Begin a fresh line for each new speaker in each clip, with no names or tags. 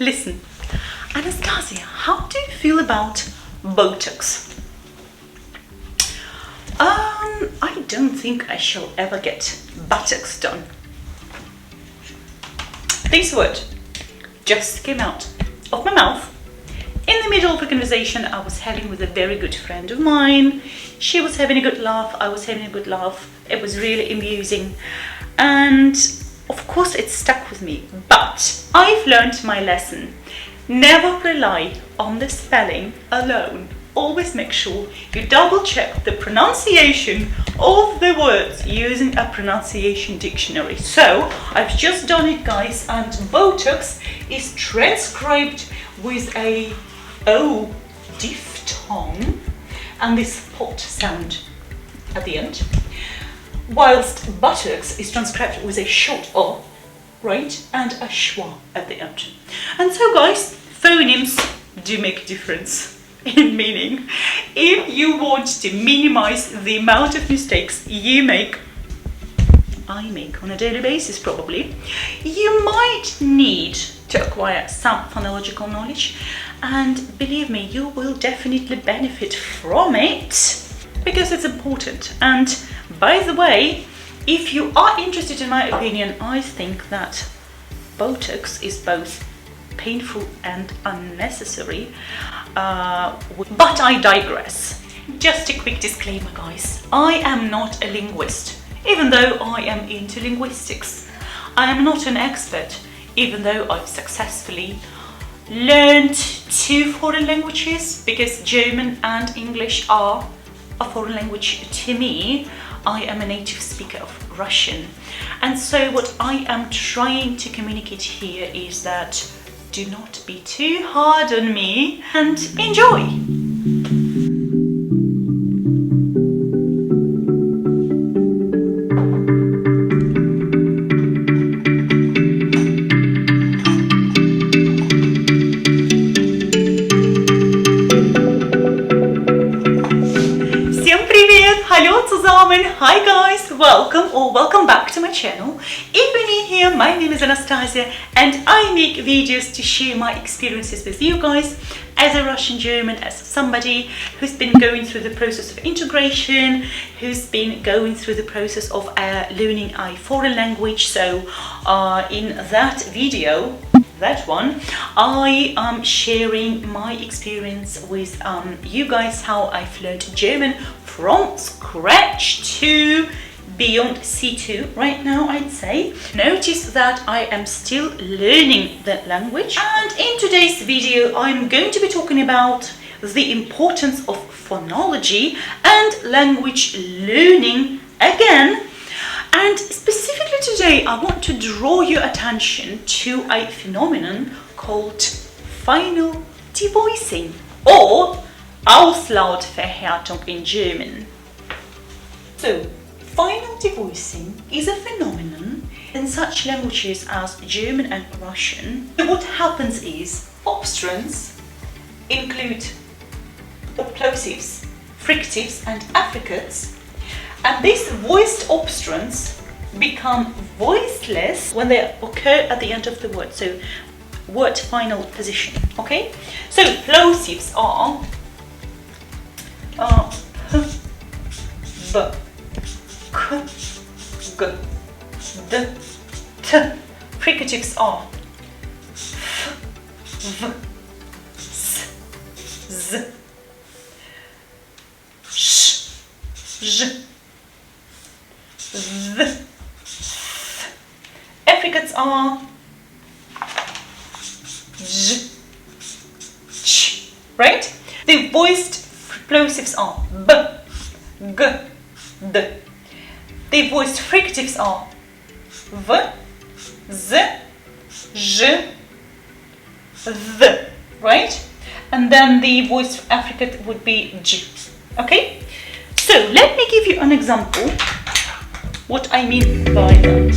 Listen, Anastasia, how do you feel about Botox? I don't think I shall ever get buttocks done. This word just came out of my mouth in the middle of a conversation I was having with a very good friend of mine. She was having a good laugh, I was having a good laugh. It was really amusing, and of course it stuck with me. But I've learned my lesson. Never rely on the spelling alone. Always make sure you double check the pronunciation of the words using a pronunciation dictionary. So I've just done it, guys, and Botox is transcribed with a O diphthong and this pot sound at the end, whilst buttocks is transcribed with a short O, right, and a schwa at the end. And so, guys, phonemes do make a difference in meaning. If you want to minimize the amount of mistakes I make on a daily basis, probably, you might need to acquire some phonological knowledge, and believe me, you will definitely benefit from it because it's important. And by the way, if you are interested in my opinion, I think that Botox is both painful and unnecessary, but I digress. Just a quick disclaimer, guys, I am not a linguist, even though I am into linguistics. I am not an expert, even though I've successfully learned 2 foreign languages, because German and English are a foreign language to me. I am a native speaker of Russian, and so what I am trying to communicate here is that do not be too hard on me and enjoy! Всем привет! Hallo, zusammen! Hi guys! Welcome back to my channel. If you're new here, my name is Anastasia and I make videos to share my experiences with you guys as a Russian German, as somebody who's been going through the process of integration, who's been going through the process of learning a foreign language. So in that video, that one, I am sharing my experience with you guys, how I've learned German from scratch to beyond C2 right now, I'd say. Notice that I am still learning that language, and in today's video I'm going to be talking about the importance of phonology and language learning again. And specifically today I want to draw your attention to a phenomenon called Finality Voicing, or Auslautverhärtung in German. So Finality Voicing is a phenomenon in such languages as German and Russian. What happens is obstruents include plosives, fricatives and affricates, and these voiced obstruents become voiceless when they occur at the end of the word, so word final position, okay? So plosives are b, k, g, d, t. Fricatives are f, v, s, z, sh, j, th, th. Affricates are j, ch, right? The voiced plosives are b, g, d. The voiced fricatives are v, z, j, th, right? And then the voiced affricate would be j, okay? So let me give you an example what I mean by that.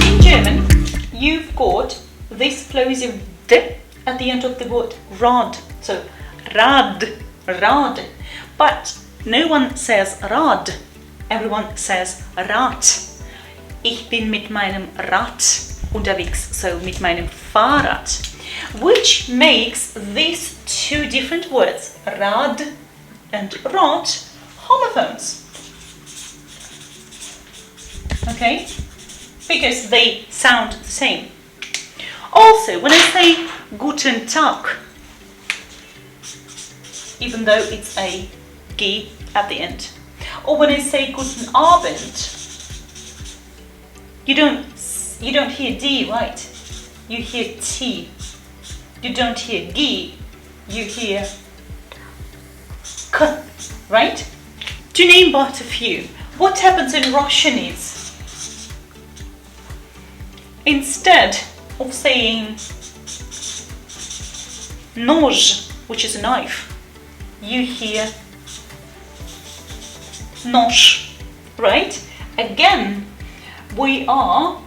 In German, you've got this plosive d at the end of the word rad, so rad, rad, but no one says rad, everyone says rat. Ich bin mit meinem Rad unterwegs, so mit meinem Fahrrad, which makes these two different words, Rad and Rad, homophones. Okay? Because they sound the same. Also, when I say Guten Tag, even though it's a G at the end, or when I say Guten Abend, you don't hear D, right? You hear T. You don't hear G, you hear K, right? To name but a few, what happens in Russian is, instead of saying nож, which is a knife, you hear нож, right? Again, we are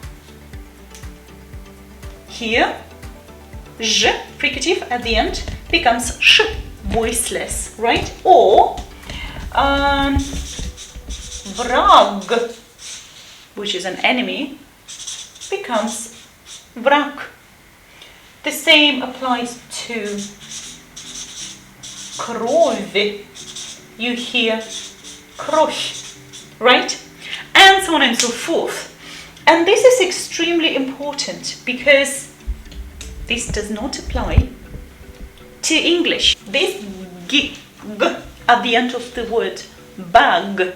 here, j, fricative at the end, becomes sh, voiceless, right? Or vrag, which is an enemy, becomes vrak. The same applies to kровь. You hear kровь, right? And so on and so forth. And this is extremely important because this does not apply to English. This g at the end of the word bag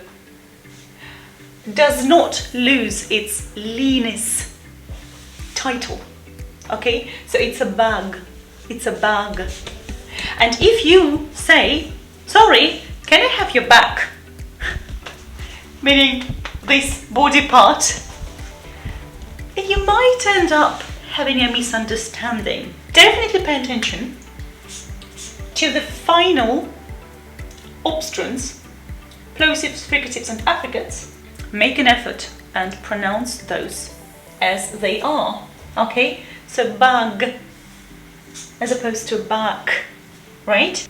does not lose its Linus title. Okay, so it's a bag. It's a bag. And if you say, sorry, can I have your bag? Meaning this body part, you might end up having a misunderstanding. Definitely pay attention to the final obstruents, plosives, fricatives and affricates. Make an effort and pronounce those as they are. Okay, so bag as opposed to back, right?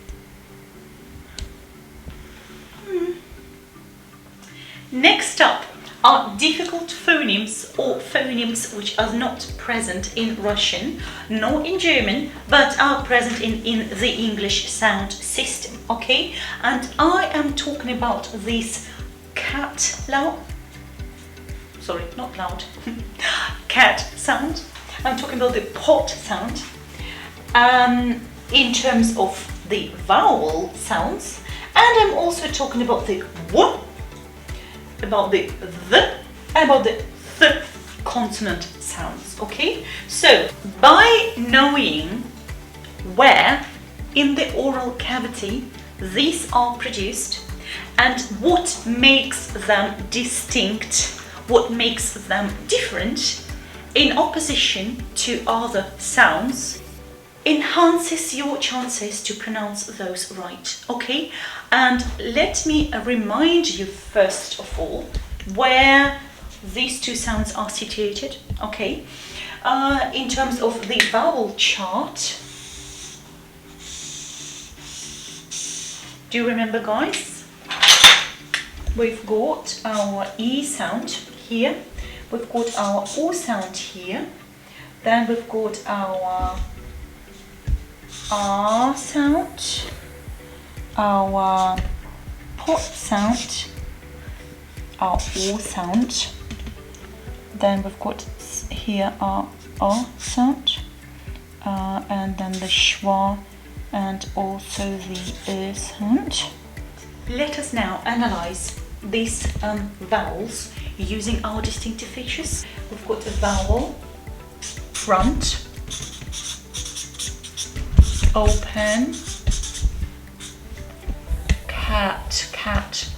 Next up are difficult phonemes or phonemes which are not present in Russian nor in German but are present in the English sound system, okay? And I am talking about this cat loud, sorry, not loud, cat sound. I'm talking about the pot sound in terms of the vowel sounds, and I'm also talking about the w, about the th, and about the th consonant sounds, okay? So, by knowing where in the oral cavity these are produced and what makes them distinct, what makes them different in opposition to other sounds, enhances your chances to pronounce those right, okay? And let me remind you first of all where these two sounds are situated, okay? In terms of the vowel chart, do you remember, guys? We've got our E sound here, we've got our O sound here, then we've got our R sound, our pot sound, our O sound, then we've got here our O sound, and then the schwa and also the sound. Let us now analyze these vowels using our distinctive features. We've got the vowel front, open, cat, cat,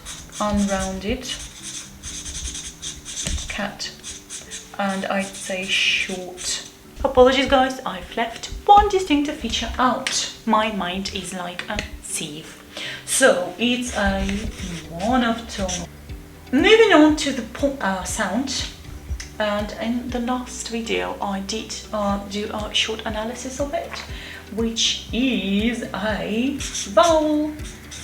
unrounded, cat, and I'd say short. Apologies, guys, I've left one distinctive feature out. My mind is like a sieve. So it's a monotone. Moving on to the sound, and in the last video I did do a short analysis of it, which is a vowel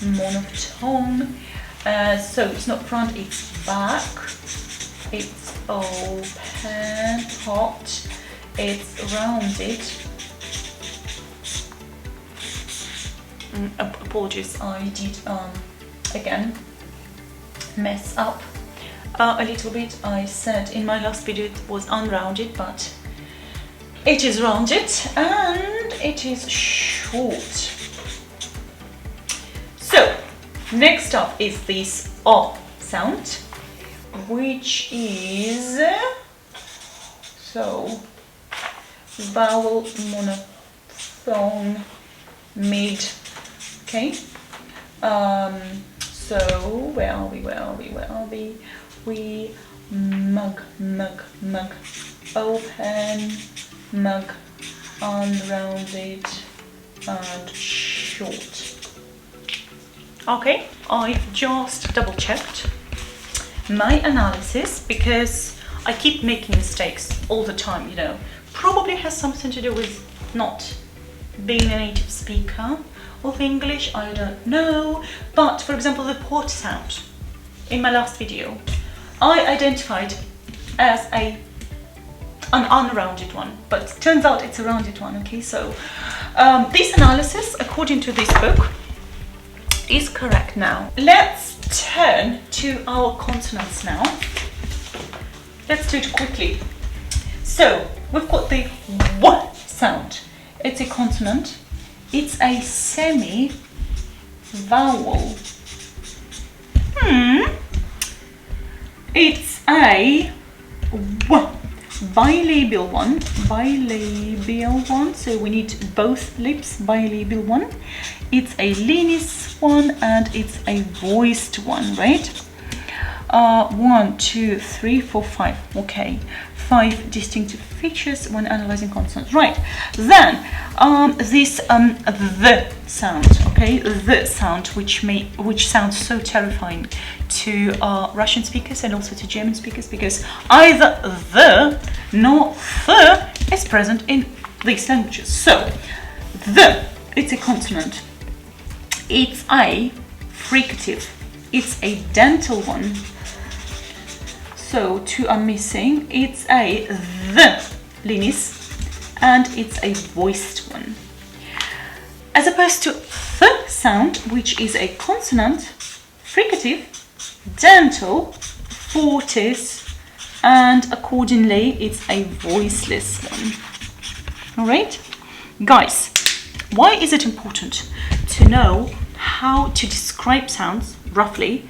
monotone. So it's not front, it's back, it's open, hot, it's rounded. Apologies, I did again mess up a little bit. I said in my last video it was unrounded, but it is rounded and it is short. So next up is this O sound, which is vowel monophone mid. Okay. So where are we? We mug, open, mug, unrounded and short. Okay, I just double checked my analysis because I keep making mistakes all the time, you know. Probably has something to do with not being a native speaker of English, I don't know. But for example, the port sound in my last video, I identified as an unrounded one, but turns out it's a rounded one. Okay, so this analysis, according to this book, is correct now. Let's turn to our consonants now. Let's do it quickly. So we've got the W sound. It's a consonant. It's a semi-vowel. It's a bilabial one. So we need both lips, bilabial one. It's a linis one and it's a voiced one, right? 1, 2, 3, 4, 5. Okay, 5 distinctive features when analyzing consonants. Right. Then this the sound. Okay, the sound, which sounds so terrifying to Russian speakers and also to German speakers, because either the nor the is present in these languages. So the, it's a consonant. It's a fricative. It's a dental one. So two are missing. It's a the linis and it's a voiced one. As opposed to the sound, which is a consonant, fricative, dental, fortis, and accordingly it's a voiceless one. Alright? Guys, why is it important to know how to describe sounds roughly?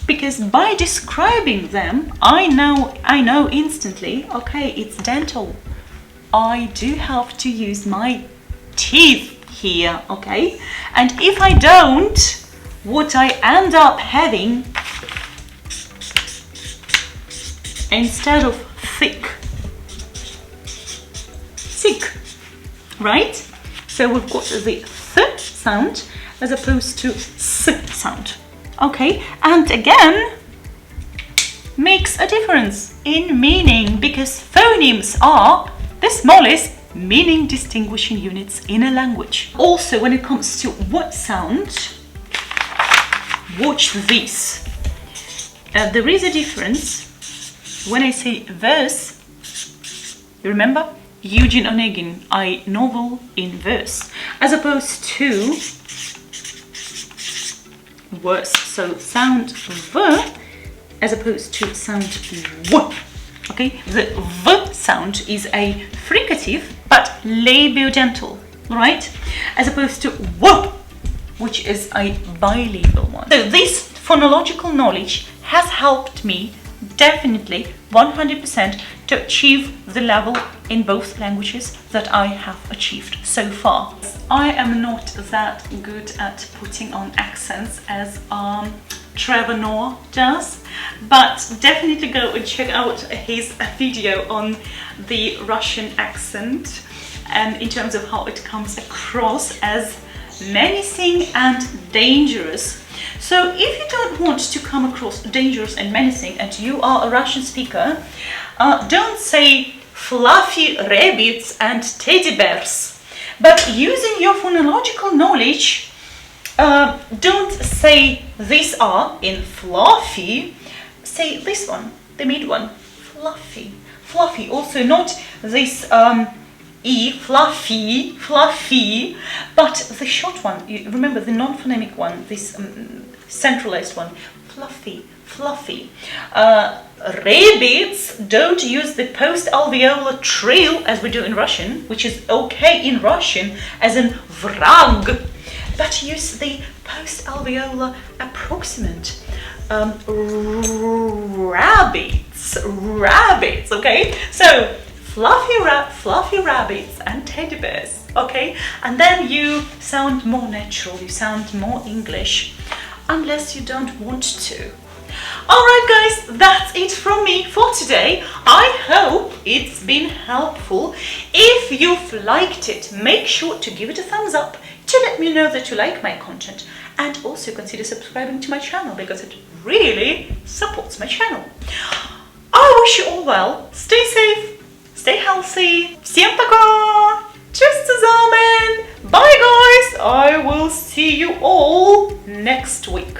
Because by describing them, I know instantly, okay, it's dental. I do have to use my teeth here, okay? And if I don't, what I end up having, instead of thick, right? So we've got the th sound as opposed to s sound. Okay, and again, makes a difference in meaning because phonemes are the smallest meaning distinguishing units in a language. Also, when it comes to what sound, watch this. There is a difference when I say verse. You remember? Eugene Onegin, I novel in verse, as opposed to worse. So sound v as opposed to sound w. Okay, the v sound is a fricative but labiodental, right? As opposed to w, which is a bilabial one. So this phonological knowledge has helped me definitely 100% to achieve the level in both languages that I have achieved so far. I am not that good at putting on accents as Trevor does, but definitely go and check out his video on the Russian accent and in terms of how it comes across as menacing and dangerous. So if you don't want to come across dangerous and menacing and you are a Russian speaker, don't say fluffy rabbits and teddy bears, but using your phonological knowledge, don't say these are in fluffy, say this one, the mid one, fluffy, fluffy. Also not this E, fluffy, fluffy, but the short one. You remember the non-phonemic one, this centralized one, fluffy, fluffy. Rabbits don't use the post-alveolar trill as we do in Russian, which is okay in Russian, as in vrag, but use the post-alveolar approximant. Rabbits, okay? So, fluffy rabbits and teddy bears, okay? And then you sound more natural, you sound more English, unless you don't want to. Alright guys, that's it from me for today. I hope it's been helpful. If you've liked it, make sure to give it a thumbs up to let me know that you like my content, and also consider subscribing to my channel because it really supports my channel. I wish you all well, stay safe, stay healthy. Всем пока! Tschüss zusammen! Bye guys! I will see you all next week.